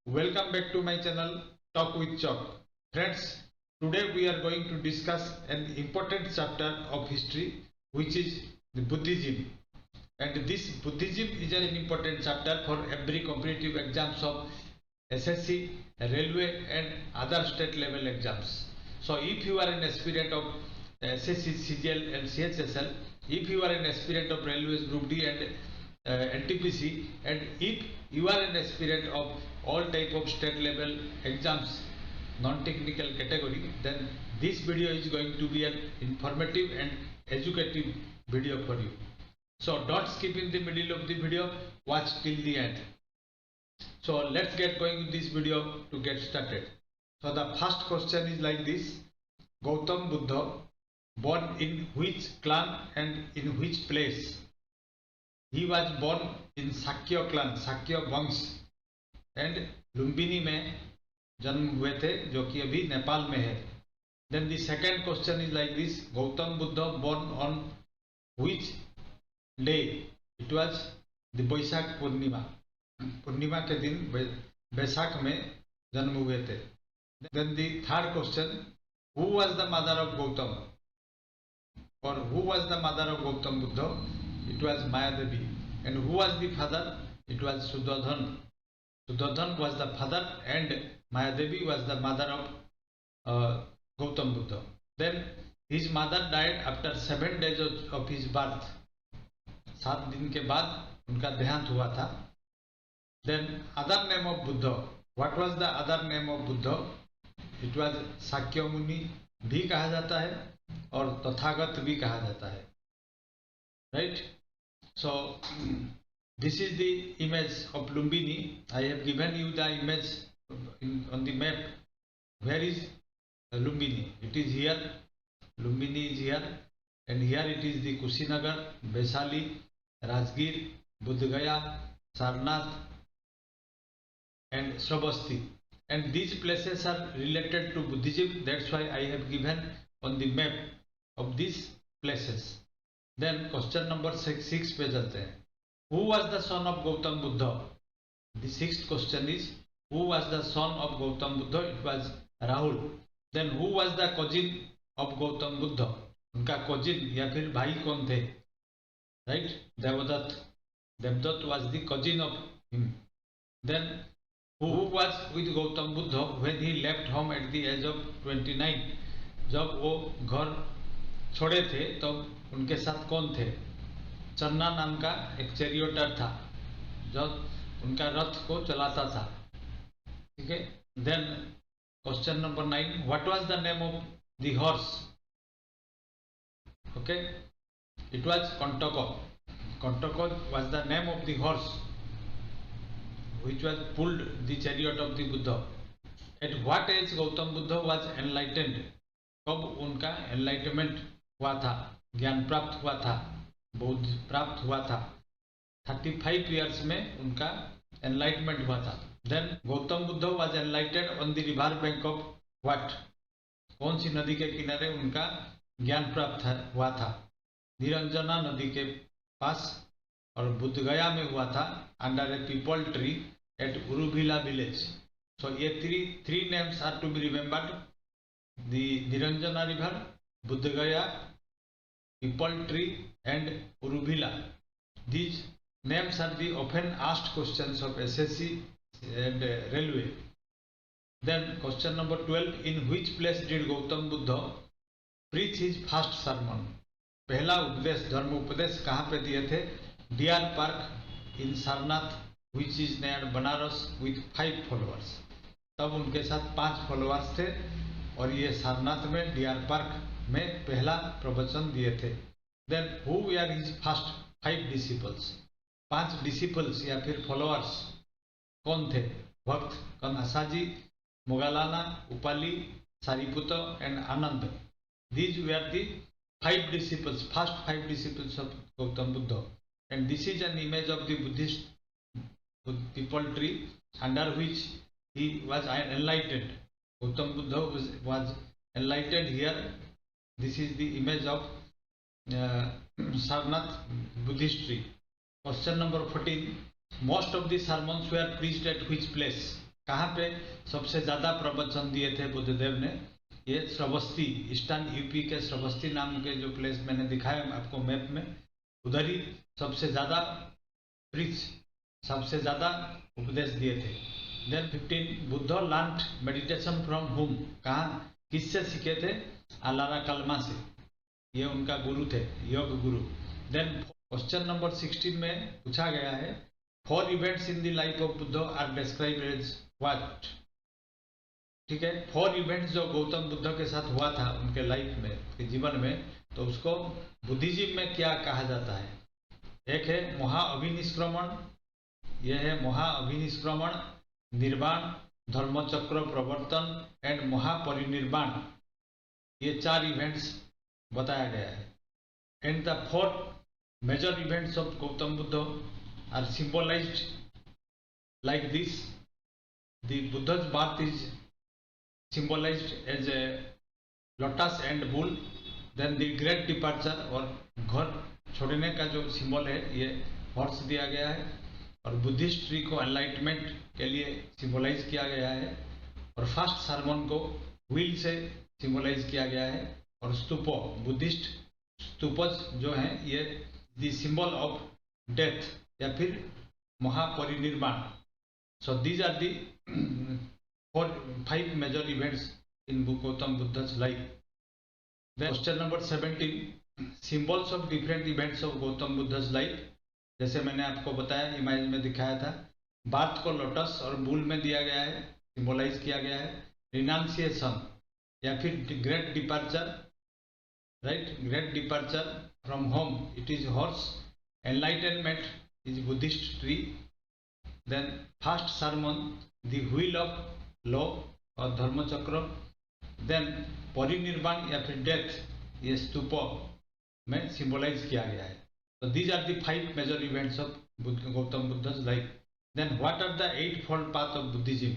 Welcome back to my channel Talk with Chalk. Friends, today we are going to discuss an important chapter of history which is the Buddhism. And this Buddhism is an important chapter for every competitive exams of SSC, railway and other state level exams. So if you are an aspirant of SSC, CGL and CHSL, if you are an aspirant of railways group D and NTPC, and if you are an aspirant of all type of state level exams non-technical category, then this video is going to be an informative and educative video for you. So don't skip in the middle of the video, watch till the end. So let's get going with this video to get started. So the first question is like this: Gautam Buddha born in which clan and in which place? He was born in Sakya clan, Sakya वंश and Lumbini में जन्म हुए थे जो कि अभी नेपाल में है. Then the second question is like this: Gautam Buddha born on which day? It was the Baishak Purnima. पूर्णिमा के दिन बैसाख में जन्म हुए थे. Then the third question: Who was the mother of Gautam? Or who was the mother of Gautam Buddha? It was Mayadevi. And who was the father? It was Sudodhan. Sudodhan was the father and Mayadevi was the mother of Gautam Buddha. Then his mother died after 7 days of his birth. 7 दिन के बाद उनका देहांत हुआ था. Then other name of Buddha. What was the other name of Buddha? It was Sakyamuni भी कहा जाता है और तथागत भी कहा जाता है. Right? So this is the image of Lumbini. I have given you the image on the map. Where is Lumbini? It is here. Lumbini is here, and here it is the Kushinagar, Vaishali, Rajgir, Bodhgaya, Sarnath, and Shrabasti. And these places are related to Buddhism. That's why I have given on the map of these places. Then question number 6 पे चलते हैं. Who was the son of Gautam Buddha? The sixth question is: Who was the son of Gautam Buddha? It was Rahul. Then who was the cousin of Gautam Buddha? उनका cousin या फिर भाई कौन थे? Right? Devadatta. Devadatta was the cousin of him. Then who was with Gautam Buddha when he left home at the age of 29? जब वो घर छोड़े थे तब उनके साथ कौन थे? चन्ना नाम का एक चैरियोटर था जो उनका रथ को चलाता था. ठीक है. Then question number 9: what was the name of the horse? Okay, it was Kanthaka. Kanthaka was the name of the horse which was pulled the chariot of the Buddha. At what age Gautam Buddha was enlightened? कब उनका enlightenment हुआ था, ज्ञान प्राप्त हुआ था, बोध प्राप्त हुआ था? 35 years में उनका enlightenment हुआ था. Then Gautam Buddha was enlightened on the river bank of what? कौन सी नदी के किनारे उनका ज्ञान प्राप्त हुआ था? निरंजना नदी के पास. और बुद्धगया में हुआ था under a peepal tree at Uruvela village. So ये three names are to be remembered: the Niranjana river, Bodhgaya, peepal tree and Uruvela. These names are the often asked questions of SSC and railway. Then question number 12: in which place did Gautam Buddha preach his first sermon? पहला उपदेश, धर्म उपदेश कहाँ पे दिए थे? Deer Park in Sarnath, which is near Banaras, with 5 followers. तब उनके साथ 5 followers थे और ये सारनाथ में डियर पार्क में पहला प्रवचन दिए थे. Then who were his first 5 disciples? 5 disciples या फिर followers कौन थे? भक्त कन्हासाजी, मोगालाना, Upali, Sariputra and Anand. These were the 5 disciples, first 5 disciples of Gautam Buddha. And this is an image of the Buddhist people tree under which he was enlightened. Gautam Buddha was enlightened here. This is the image of Sarnath Buddhist tree. Question number 14: most of the sermons were preached at which place? कहाँ पे सबसे ज़्यादा प्रवचन दिए थे बुद्धदेव ने? ये Shravasti, eastern UP के श्रावस्ती नाम के जो प्लेस मैंने दिखाया आपको मैप में, उधर ही सबसे ज़्यादा प्रीच, सबसे ज़्यादा उपदेश दिए थे। Then 15 Buddha learned meditation from whom, कहाँ किससे सीखे थे? अलारा कलमा से, ये उनका गुरु थे, yoga guru. Then question number 16 में पूछा गया है, 4 events in the life of Buddha are described as what? ठीक है, 4 इवेंट्स जो गौतम बुद्ध के साथ हुआ था उनके लाइफ में, के जीवन में, तो उसको बुद्धिज्म में क्या कहा जाता है? एक है महाअभिनिष्क्रमण, यह है महाअभिनिष्क्रमण, निर्वाण, धर्मचक्र प्रवर्तन एंड महापरिनिर्वाण। ये 4 इवेंट्स बताया गया है। And the 4 major events of Gautam Buddha are symbolized like this. The Buddha's birth is symbolized as a lotus and bull. Then the great departure और घर छोड़ने का जो सिंबल है ये हॉर्स दिया गया है, और बुद्धिस्ट ट्री को एनलाइटमेंट के लिए सिंबलाइज किया गया है, और फर्स्ट सरमन को व्हील से सिंबलाइज किया गया है, और स्तूपो, बुद्धिस्ट स्तूपज जो हैं ये द सिंबल ऑफ डेथ या फिर महापरिनिर्वाण। So these are the 5 major events in Gautam Buddha's life. Then question number 17, symbols of different events of Gautam Buddha's life. जैसे मैंने आपको बताया, इमेज में दिखाया था, बात को लोटस और बुल में दिया गया है, सिंबलाइज किया गया है। रिनाउंसिएशन या फिर great departure, right, great departure from home, it is horse. Enlightenment is Buddhist tree. Then first sermon, the wheel of law और धर्मचक्र। देन परिनिर्वाण या फिर डेथ, ये स्तूप में सिंबलाइज किया गया है। तो these are the 5 major events of Gautam बुद्ध's life. Then what are the 8 fold path of Buddhism?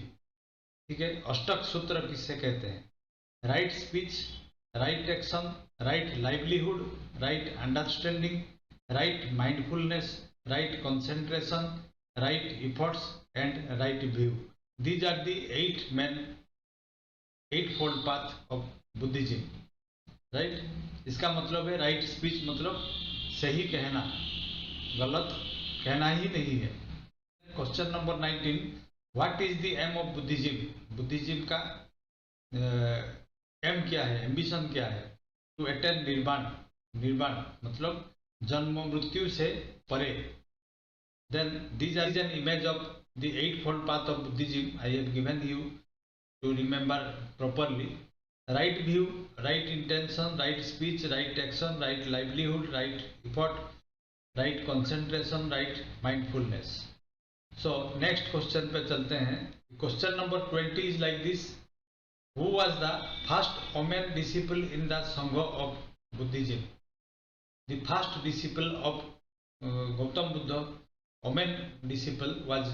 ठीक है, अष्टक सूत्र किससे कहते हैं? Right speech, right action, right livelihood, right understanding, right mindfulness, right concentration, right efforts and right view. These are the 8 fold path of Buddhism, right? इसका मतलब है राइट स्पीच, मतलब सही कहना, गलत कहना ही नहीं है। Question number 19, what is the aim of Buddhism? Buddhism का एम क्या है, एम्बिशन क्या है? टू अटेन निर्वाण, निर्वाण मतलब जन्म मृत्यु से परे। Then these are an image of the 8 fold path of Buddhism. I have given you to remember properly. Right view, right intention, right speech, right action, right livelihood, right effort, right concentration, right mindfulness. So next question पे चलते हैं। Question number 20 is like this. Who was the first Omen disciple in the Sangha of Buddhism? The first disciple of Gautam Buddha, Omen disciple, was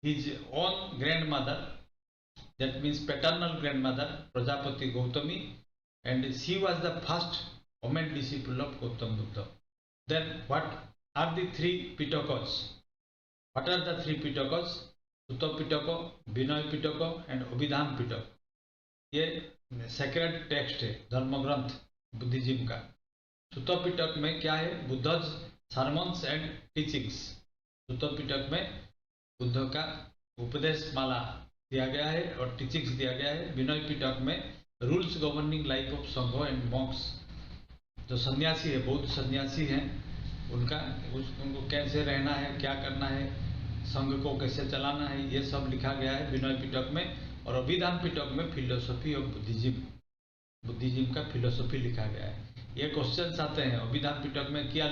his own grandmother, that means paternal grandmother, Prajapati Gautami, and she was the first Omen disciple of Gautam Buddha. Then what are the 3 Pitakas? What are the 3 Pitakas? Sutta Pitaka, Vinaya Pitaka and Abhidhamma Pitaka. ये sacred text है, धर्म ग्रंथ Buddhism का। सुत्ता पिटक में क्या है? बुद्ध's sermons and teachings। सुत्ता पिटक में बुद्ध का उपदेश माला दिया गया है और टीचिंग्स दिया गया है। विनय पिटक में रूल्स गवर्निंग लाइफ ऑफ संघो एंड मॉन्क्स। जो सन्यासी है, बौद्ध सन्यासी हैं, उनको कैसे रहना है, क्या करना है, संघ को कैसे चलाना है, ये सब लिखा गया है विनय पिटक में। और अभिधान पिटक में फिलोसफी ऑफ बुद्धिज्म, बुद्धिज्म का फिलोसफी लिखा गया है। ये क्वेश्चंस आते हैं, अभिधान पिटक में क्या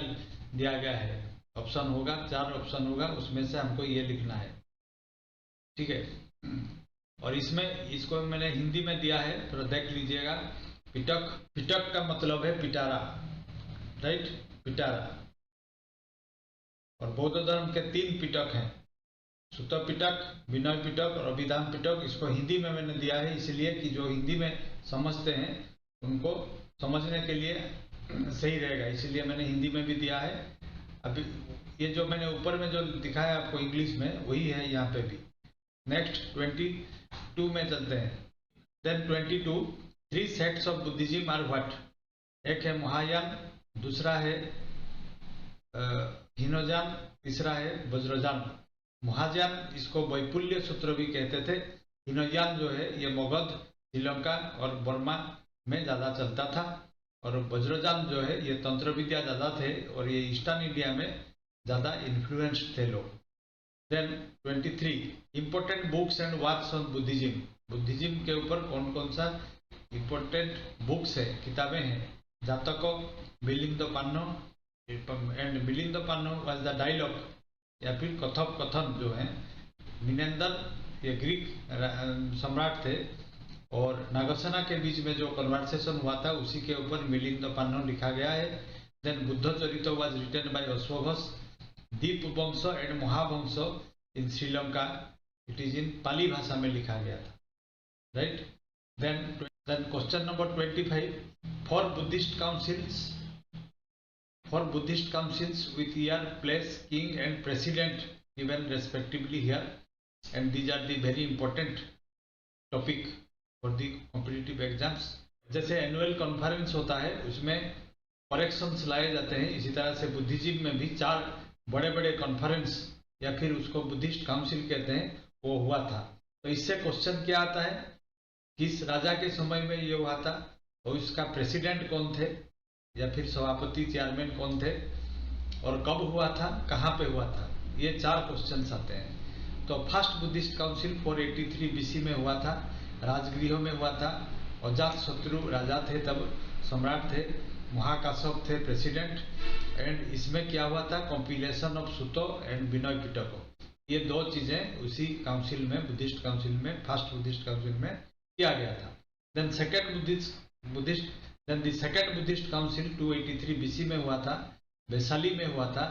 दिया गया है? ऑप्शन होगा, 4 ऑप्शन होगा, उसमें से हमको ये लिखना है, ठीक है। और इसमें इसको मैंने हिंदी में दिया है, थोड़ा देख लीजिएगा। पिटक, पिटक का मतलब है पिटारा, राइट, पिटारा। और बौद्ध धर्म के 3 पिटक हैं, सुत्ता पिटक, विनय पिटक और अभिधान पिटक। इसको हिंदी में मैंने दिया है इसलिए कि जो हिंदी में समझते हैं उनको समझने के लिए सही रहेगा, इसलिए मैंने हिंदी में भी दिया है। अभी ये जो मैंने ऊपर में जो दिखाया आपको इंग्लिश में, वही है यहाँ पे भी। नेक्स्ट 22 में चलते हैं। Then 22 3 sects of Buddhism are what. एक है महायान, दूसरा है हिनोजान, तीसरा है वज्रजान। महायान इसको वैपुल्य सूत्र भी कहते थे। हिनोजान जो है ये मगध, श्रीलंका और बर्मा में ज्यादा चलता था। और वज्रजान जो है ये तंत्र विद्या ज्यादा थे और ये ईस्टर्न इंडिया में ज्यादा इन्फ्लुएंस्ड थे लोग। Then 23 important books and works on Buddhism. Buddhism के ऊपर कौन कौन सा इंपोर्टेंट बुक्स है, किताबें हैं। जातको, मिलिंदोपान्नो, एंड मिलिंदोपान्नो वाज द डायलॉग या फिर कथन जो है। मिनेंदर ये ग्रीक सम्राट थे और नागसेना के बीच में जो कन्वर्सेशन हुआ था उसी के ऊपर मिलिंदोपान्नो लिखा गया है। Then Buddhacharita was written by अश्वघोष। Dipavamsa and Mahavamsa in Sri Lanka, it is in Pali भाषा में लिखा गया था, right. Then question number 25 four Buddhist councils with year, place, king and president given respectively here, and these are the very important topic for the competitive exams। जैसे annual conference होता है उसमें corrections लाए जाते हैं, इसी तरह से बुद्धिज्म में भी 4 बड़े बड़े कॉन्फ्रेंस या फिर उसको बुद्धिस्ट काउंसिल कहते हैं, वो हुआ था। तो इससे क्वेश्चन क्या आता है, किस राजा के समय में ये हुआ था और इसका प्रेसिडेंट कौन थे या फिर सभापति चेयरमैन कौन थे और कब हुआ था, कहाँ पे हुआ था, ये 4 क्वेश्चंस आते हैं। तो फर्स्ट बुद्धिस्ट काउंसिल 483 बीसी में हुआ था, राजगृह में हुआ था। अजातशत्रु राजा थे, तब सम्राट थे। महाकाश्यप थे प्रेसिडेंट। एंड इसमें क्या हुआ था, compilation of Sutta and Vinaya Pitaka, ये 2 चीजें उसी काउंसिल में, बुद्धिस्ट काउंसिल में, फर्स्ट बुद्धिस्ट काउंसिल में किया गया था। Then second Buddhist council 283 BC में हुआ था, वैशाली में हुआ था।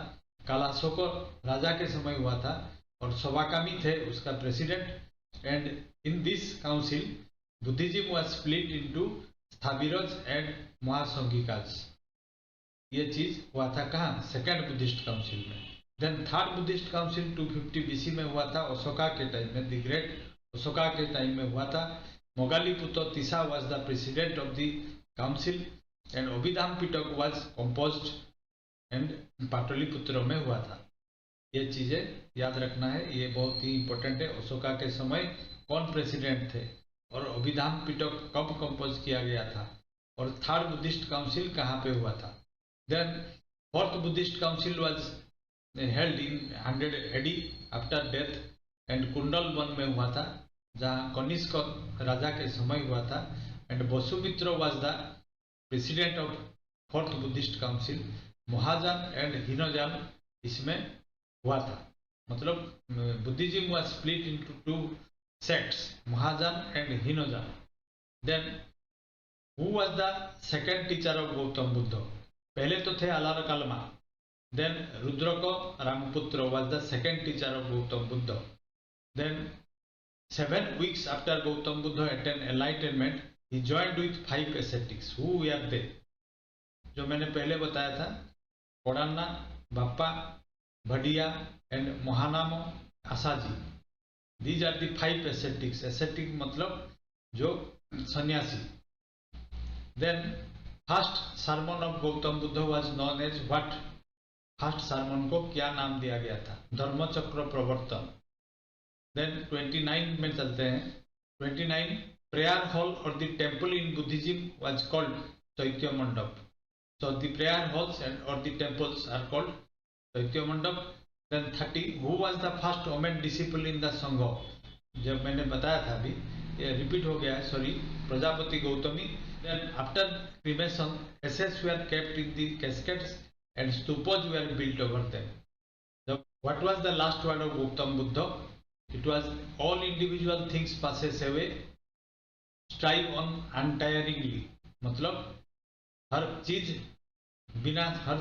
कालाशोको राजा के समय हुआ था और सवाकामी थे उसका president. And in this council Buddhism was split into Sthaviras and Mahasanghikas. ये चीज हुआ था कहाँ, सेकेंड बुद्धिस्ट काउंसिल में। Then third Buddhist council 250 BC में हुआ था, अशोका के टाइम में, द ग्रेट अशोका के टाइम में हुआ था। Moggaliputta Tissa was the president of the council and Abhidhamma Pitaka was composed and Pataliputra में हुआ था। ये चीजें याद रखना है, ये बहुत ही इंपॉर्टेंट है। अशोका के समय कौन प्रेसिडेंट थे और अभिधाम पिटक कब कंपोज किया गया था और थर्ड बुद्धिस्ट काउंसिल कहाँ पे हुआ था। Then fourth Buddhist council was held in 100 AD after death and Kundalvan में हुआ था, जहाँ कनिष्क राजा के समय हुआ था। And Vasumitra was the president of fourth Buddhist council. महाजान and हिनोजान इसमें हुआ था। मतलब Buddhism was split into 2 sects, महाजान and हिनोजान। Then who was the second teacher of Gautam Buddha. पहले तो थे अलारकल्मा। Then रुद्रको रामपुत्र was the second teacher of Gautam Buddha. Then 7 weeks after Gautam Buddha attain enlightenment he joined with 5 ascetics। Who were दे, जो मैंने पहले बताया था, Kondanna, Vappa, Bhaddiya and Mahanama Assaji. These are the 5 ascetics। ascetic मतलब जो सन्यासी। Then first sermon of Gautam Buddha was known as what. First sermon को क्या नाम दिया गया था, धर्मचक्र प्रवर्तन। देन 29 में चलते हैं। 29 प्रेयर हॉल और the temple in Buddhism was called चैत्य मंडप। So the prayer halls or the temples are called Chaitya Mandap। Then 30 who was the first woman disciple in the Sangha। जब मैंने बताया था अभी, ये रिपीट हो गया है, sorry, Prajapati Gautami. Then after cremation ashes were kept in the caskets and stupas were built over them। What was the last word of Gautam Buddha? It was all individual things passes away, strive on untiringly। मतलब हर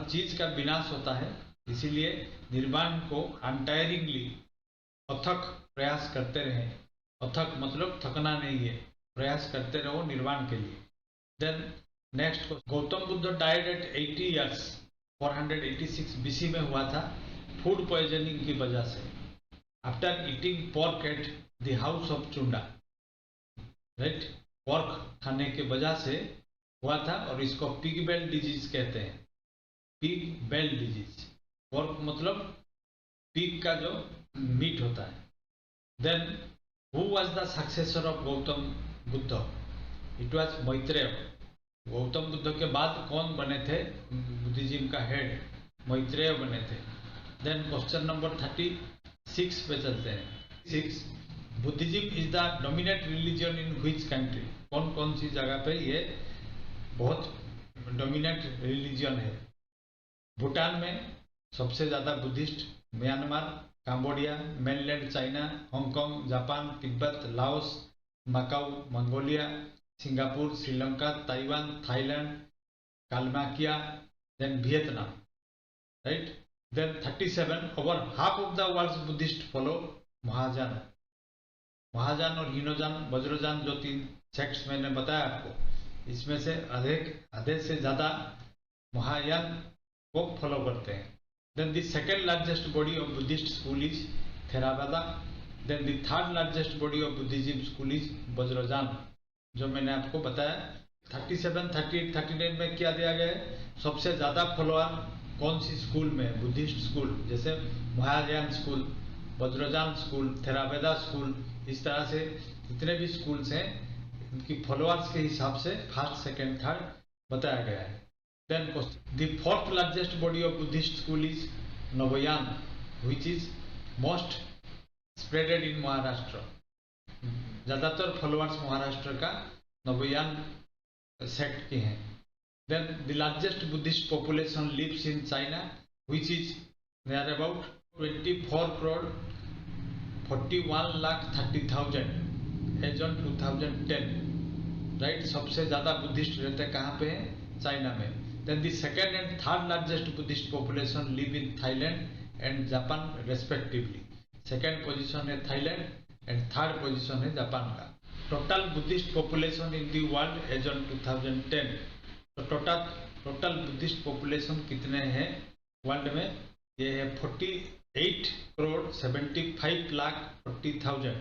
चीज का विनाश होता है, इसीलिए निर्वाण को अनटायरिंगली, अथक प्रयास करते रहे। अथक मतलब थकना नहीं है, प्रयास करते रहो निर्वाण के लिए। Then next, Gautama Buddha died at 80 years 486 BC में हुआ था, फूड पॉइजनिंग की वजह से। after eating pork at the house of Chunda, right, pork खाने के वजह से हुआ था और इसको पिग बेल डिजीज कहते हैं, पिग बेल डिजीज। पोर्क मतलब पिग का जो मीट होता है। Then who was the successor of Gautam Buddha? It was Maitreya. Gautama Buddha के बाद कौन बने थे बुद्धिज्म का हेड? मैत्रेय बने थे। देन क्वेश्चन नंबर 36 पे चलते हैं। 6, Buddhism is the dominant religion in which country? कौन कौन सी जगह पे ये बहुत डोमिनेंट रिलीजन है? भूटान में सबसे ज्यादा Buddhist, Myanmar, Cambodia, mainland China, Hong Kong, Japan, Tibet, Laos, Macau, Mongolia, Singapore, Sri Lanka, Taiwan, Thailand, Kalmykia, then Vietnam, right. Then 37, over half of the world's Buddhist follow Mahayana. Mahayana और हीनोजान, वज्रयान जो 3 सेक्ट्स मैंने बताया आपको, इसमें से आधे से ज्यादा महायान को फॉलो करते हैं। Then the second largest body of Buddhist school is Theravada. Then the third largest body of Buddhism school is Vajrayana, जो मैंने आपको बताया। 37, 38, 39 में क्या दिया गया है? सबसे ज्यादा फॉलोअर कौन सी स्कूल में? बुद्धिस्ट स्कूल, जैसे Mahayana school, Vajrayana school, Theravada school, इस तरह से जितने भी स्कूल्स हैं उनकी फॉलोअर्स के हिसाब से फर्स्ट, सेकेंड, थर्ड बताया गया है। Then the fourth largest body of Buddhist school is Navayana, which is most spreaded in Maharashtra. ज्यादातर फॉलोअर्स महाराष्ट्र का नवोयान सेक्ट के हैं। Then the largest Buddhist population lives in China, which is near about 24 crore 41,30,000 as on 2010, right. सबसे ज्यादा Buddhist रहते हैं कहाँ पे हैं? चाइना में। Then the second and third largest Buddhist population live in Thailand and Japan respectively. Second position है Thailand and third position है जापान का। Total Buddhist population in the world as on 2010, तो टोटल बुद्धिस्ट पॉपुलेशन कितने हैं world में? ये है 48 crore 75 lakh 40,000।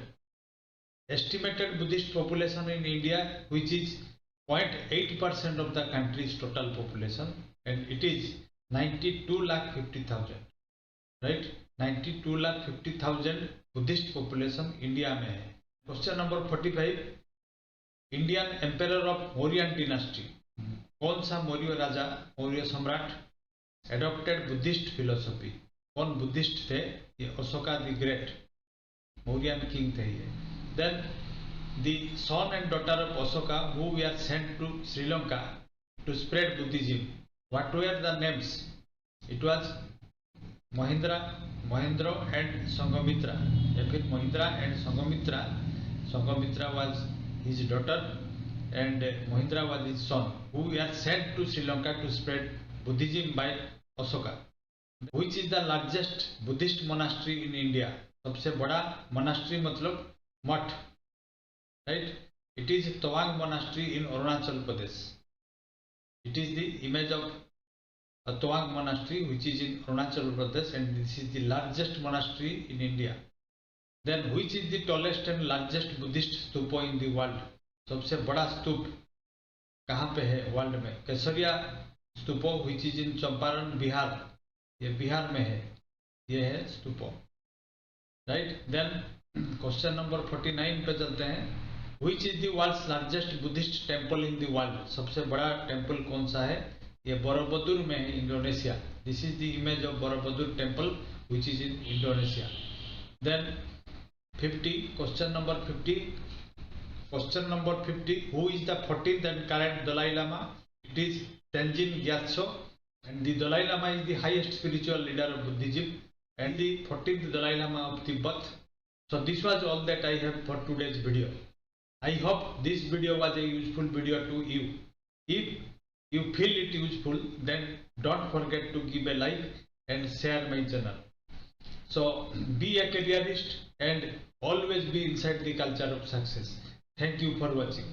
Estimated Buddhist population in India, which is 0.8% of the country's total population, and it is 92 lakh 50,000, right? 92 lakh 50,000 Buddhist population India में है। Question number 45, Indian emperor of Mauryan dynasty, कौन सा मौर्य राजा, मौर्य सम्राट एडॉप्टेड बुद्धिस्ट फिलोसफी? कौन बुद्धिस्ट थे? ये Ashoka the great, Mauryan king थे ये। Then the son and daughter of Ashoka who were sent to Sri Lanka to spread Buddhism, what were the names? It was Mahendra and Sanghamitra, या फिर Mahindra and Sanghamitra. Sanghamitra was his daughter and Mahindra was his sun, who were sent to Sri Lanka to spread Buddhism by Ashoka. Which is the largest Buddhist monastery in India? सबसे बड़ा monastery मतलब मठ, right? It is Tawang monastery in Arunachal Pradesh. It is the image of a Tawang monastery which is in Arunachal Pradesh, and this is the largest monastery in India. Then which is the tallest and largest Buddhist stupa in the world? सबसे बड़ा स्तूप कहाँ पे है world में? केसरिया स्तूपो which is in Champaran Bihar, ये बिहार में है, ये है स्तूपो, राइट। देन क्वेश्चन नंबर 49 पे चलते हैं। Which is the world's largest Buddhist temple in the world? सबसे बड़ा टेम्पल कौन सा है? ये बोरोबुदुर में है, Indonesia. This is the image of Borobudur temple which is in Indonesia. Then 50, question number 50, question number 50, who is the 14th and current Dalai Lama? It is Tenzin Gyatso, and the Dalai Lama is the highest spiritual leader of Buddhism and the 14th Dalai Lama of Tibet. So this was all that I have for today's video. I hope this video was a useful video to you. If you feel it useful, then don't forget to give a like and share my channel. So be a careerist and always be inside the culture of success. Thank you for watching.